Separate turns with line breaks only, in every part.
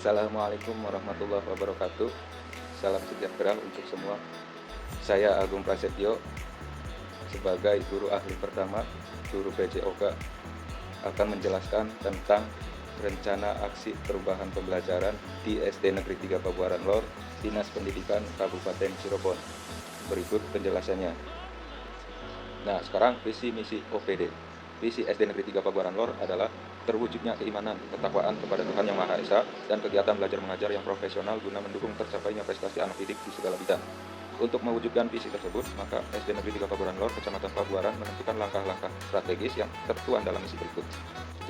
Assalamualaikum warahmatullahi wabarakatuh. Salam sejahtera untuk semua. Saya Agung Prasetyo sebagai guru ahli pertama, guru PJOK, akan menjelaskan tentang rencana aksi perubahan pembelajaran di SD Negeri 3 Pabuaran Lor, Dinas Pendidikan Kabupaten Cirebon. Berikut penjelasannya. Nah, sekarang visi misi OPD. Visi SD Negeri 3 Pabuaran Lor adalah terwujudnya keimanan, ketakwaan kepada Tuhan Yang Maha Esa, dan kegiatan belajar mengajar yang profesional guna mendukung tercapainya prestasi anak didik di segala bidang. Untuk mewujudkan visi tersebut, maka SD Negeri 3 Pabuaran Lor, Kecamatan Pabuaran menentukan langkah-langkah strategis yang tertuang dalam misi berikut.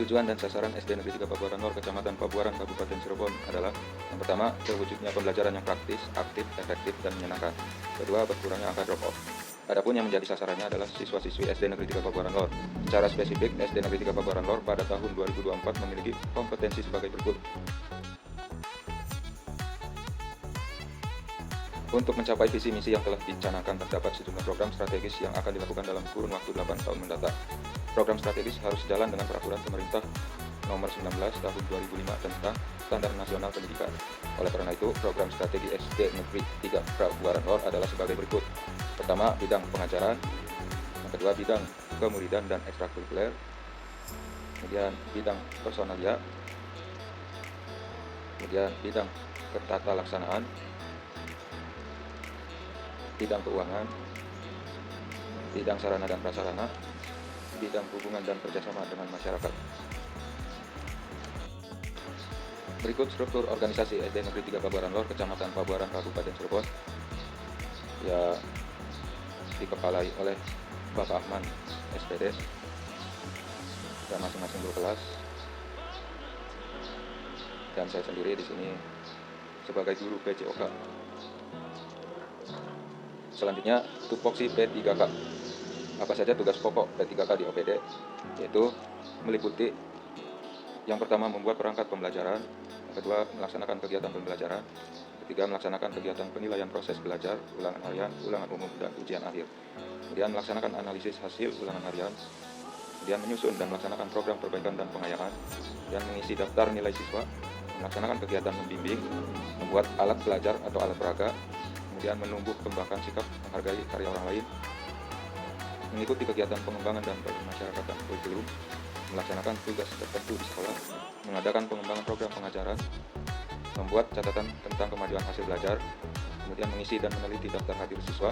Tujuan dan sasaran SD Negeri 3 Pabuaran Lor, Kecamatan Pabuaran, Kabupaten Cirebon adalah: yang pertama, terwujudnya pembelajaran yang praktis, aktif, efektif, dan menyenangkan. Kedua, berkurangnya angka drop off. Adapun yang menjadi sasarannya adalah siswa-siswi SD Negeri 3 Pabuaran Lor. Secara spesifik, SD Negeri 3 Pabuaran Lor pada tahun 2024 memiliki kompetensi sebagai berikut. Untuk mencapai visi misi yang telah dicanangkan, terdapat sejumlah program strategis yang akan dilakukan dalam kurun waktu 8 tahun mendatang. Program strategis harus sejalan dengan peraturan pemerintah nomor 19 tahun 2005 tentang Standar Nasional Pendidikan. Oleh karena itu, program strategi SD Negeri 3 Pabuaran Lor adalah sebagai berikut. Pertama, bidang pengajaran. Yang kedua, bidang kemuridan dan ekstrakurikuler. Kemudian bidang personalia. Kemudian bidang ketata laksanaan, bidang keuangan, bidang sarana dan prasarana, bidang hubungan dan kerjasama dengan masyarakat. Berikut struktur organisasi SD Negeri 3 Pabuaran Lor, Kecamatan Pabuaran, Kabupaten Cirebon, ya dikepalai oleh Bapak Ahmad SPD dan masing-masing guru kelas, dan saya sendiri di sini sebagai guru PJOK. Selanjutnya, tupoksi P3K. Apa saja tugas pokok P3K di OPD? Yaitu meliputi: yang pertama, membuat perangkat pembelajaran; yang kedua, melaksanakan kegiatan pembelajaran; ketiga, melaksanakan kegiatan penilaian proses belajar, ulangan harian, ulangan umum, dan ujian akhir; kemudian melaksanakan analisis hasil ulangan harian; kemudian menyusun dan melaksanakan program perbaikan dan pengayaan, dan mengisi daftar nilai siswa; melaksanakan kegiatan membimbing, membuat alat belajar atau alat peraga; kemudian menumbuh kembangkan sikap menghargai karya orang lain, mengikuti kegiatan pengembangan dan permasyarakatan kurikulum, melaksanakan tugas tertentu di sekolah, mengadakan pengembangan program pengajaran, membuat catatan tentang kemajuan hasil belajar, kemudian mengisi dan meneliti daftar hadir siswa,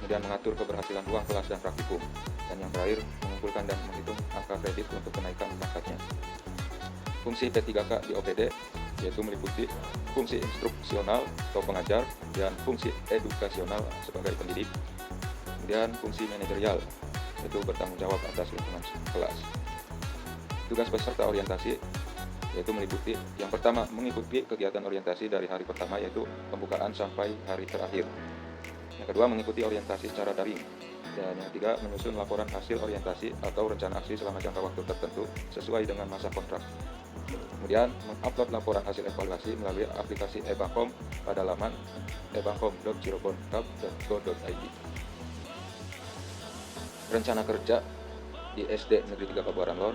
kemudian mengatur keberhasilan ruang kelas dan praktikum, dan yang terakhir, mengumpulkan dan menghitung angka kredit untuk kenaikan pangkatnya. Fungsi P3K di OPD yaitu meliputi fungsi instruksional atau pengajar, dan fungsi edukasional sebagai pendidik, kemudian fungsi manajerial yaitu bertanggung jawab atas lingkungan kelas. Tugas peserta orientasi yaitu meliputi: yang pertama, mengikuti kegiatan orientasi dari hari pertama yaitu pembukaan sampai hari terakhir; yang kedua, mengikuti orientasi secara daring; dan yang ketiga, menyusun laporan hasil orientasi atau rencana aksi selama jangka waktu tertentu sesuai dengan masa kontrak. Kemudian mengupload laporan hasil evaluasi melalui aplikasi eBangkom pada laman ebangkom.cirebon.go.id. Rencana kerja di SD Negeri 3 Pabuaran Lor.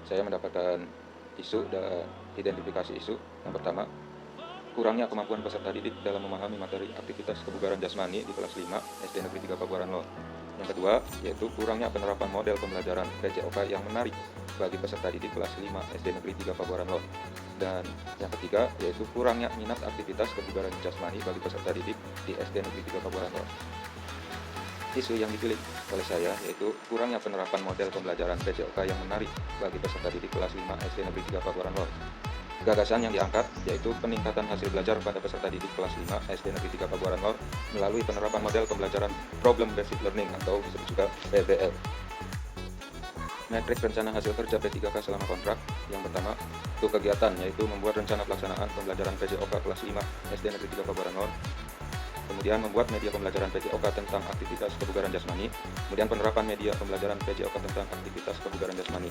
Saya mendapatkan isu dan identifikasi isu. Yang pertama, kurangnya kemampuan peserta didik dalam memahami materi aktivitas kebugaran jasmani di kelas 5 SD Negeri 3 Pabuaran Lor. Yang kedua, yaitu kurangnya penerapan model pembelajaran PJOK yang menarik bagi peserta didik kelas 5 SD Negeri 3 Pabuaran Lor. Dan yang ketiga, yaitu kurangnya minat aktivitas kebugaran jasmani bagi peserta didik di SD Negeri 3 Pabuaran Lor. Isu yang dipilih oleh saya yaitu kurangnya penerapan model pembelajaran PJOK yang menarik bagi peserta didik kelas 5 SD Negeri 3 Pabuaran Lor. Gagasan yang diangkat yaitu peningkatan hasil belajar pada peserta didik kelas 5 SD Negeri 3 Pabuaran Lor melalui penerapan model pembelajaran Problem Based Learning atau disebut juga PBL. Metrik rencana hasil kerja P3K selama kontrak. Yang pertama, untuk kegiatan yaitu membuat rencana pelaksanaan pembelajaran PJOK kelas 5 SD Negeri 3 Pabuaran Lor. Kemudian membuat media pembelajaran PJOK tentang aktivitas kebugaran jasmani, kemudian penerapan media pembelajaran PJOK tentang aktivitas kebugaran jasmani.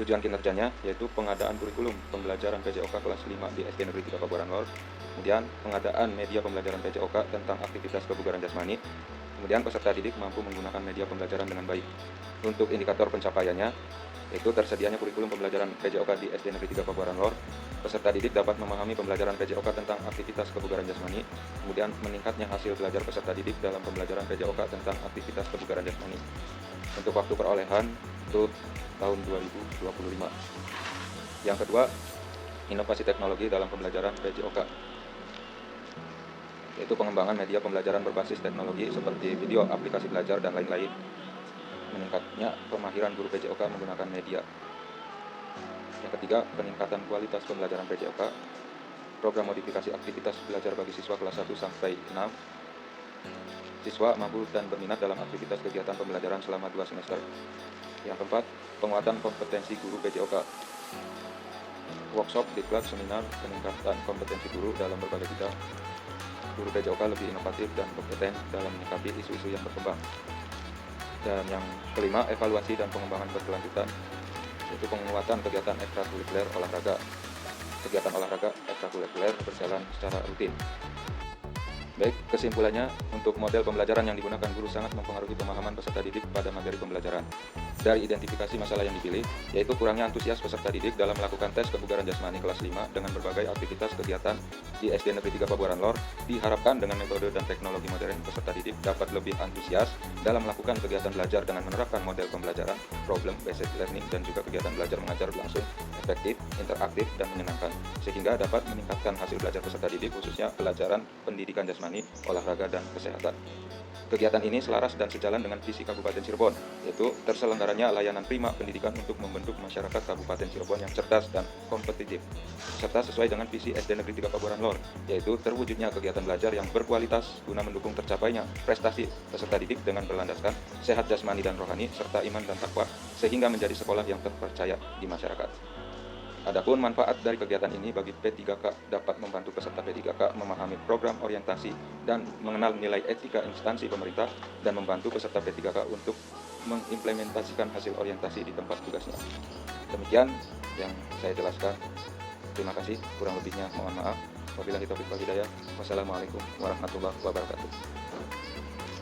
Tujuan kinerjanya yaitu pengadaan kurikulum pembelajaran PJOK kelas 5 di SD Negeri 3 Pabuaran Lor, kemudian pengadaan media pembelajaran PJOK tentang aktivitas kebugaran jasmani, Kemudian peserta didik mampu menggunakan media pembelajaran dengan baik. Untuk indikator pencapaiannya, yaitu tersedianya kurikulum pembelajaran PJOK di SD Negeri 3 Pabuaran Lor. Peserta didik dapat memahami pembelajaran PJOK tentang aktivitas kebugaran jasmani, kemudian meningkatnya hasil belajar peserta didik dalam pembelajaran PJOK tentang aktivitas kebugaran jasmani. Untuk waktu perolehan itu tahun 2025. Yang kedua, inovasi teknologi dalam pembelajaran PJOK, yaitu pengembangan media pembelajaran berbasis teknologi seperti video, aplikasi belajar, dan lain-lain. Meningkatnya pemahiran guru PJOK menggunakan media. Yang ketiga, peningkatan kualitas pembelajaran PJOK, program modifikasi aktivitas belajar bagi siswa kelas 1 sampai 6. Siswa mampu dan berminat dalam aktivitas kegiatan pembelajaran selama 2 semester. Yang keempat, penguatan kompetensi guru PJOK, workshop, diklat, seminar, peningkatan kompetensi guru dalam berbagai bidang. Guru PJOK lebih inovatif dan kompeten dalam menyikapi isu-isu yang berkembang. Dan yang kelima, evaluasi dan pengembangan berkelanjutan, yaitu penguatan kegiatan ekstrakurikuler olahraga. Kegiatan olahraga ekstrakurikuler berjalan secara rutin. Baik, kesimpulannya, untuk model pembelajaran yang digunakan guru sangat mempengaruhi pemahaman peserta didik pada materi pembelajaran. Dari identifikasi masalah yang dipilih, yaitu kurangnya antusias peserta didik dalam melakukan tes kebugaran jasmani kelas 5 dengan berbagai aktivitas kegiatan di SD Negeri 3 Pabuaran Lor, diharapkan dengan metode dan teknologi modern peserta didik dapat lebih antusias dalam melakukan kegiatan belajar dengan menerapkan model pembelajaran, problem-based learning, dan juga kegiatan belajar mengajar langsung, efektif, interaktif, dan menyenangkan, sehingga dapat meningkatkan hasil belajar peserta didik khususnya pelajaran pendidikan jasmani, olahraga, dan kesehatan. Kegiatan ini selaras dan sejalan dengan visi Kabupaten Cirebon, yaitu terselenggaranya layanan prima pendidikan untuk membentuk masyarakat Kabupaten Cirebon yang cerdas dan kompetitif, serta sesuai dengan visi SD Negeri 3 Pabuaran Lor, yaitu terwujudnya kegiatan belajar yang berkualitas guna mendukung tercapainya prestasi peserta didik dengan berlandaskan sehat jasmani dan rohani, serta iman dan takwa, sehingga menjadi sekolah yang terpercaya di masyarakat. Adapun manfaat dari kegiatan ini bagi P3K dapat membantu peserta P3K memahami program orientasi dan mengenal nilai etika instansi pemerintah, dan membantu peserta P3K untuk mengimplementasikan hasil orientasi di tempat tugasnya. Demikian yang saya jelaskan. Terima kasih, kurang lebihnya mohon maaf. Wabillahi taufiq wal hidayah. Wassalamualaikum warahmatullahi wabarakatuh.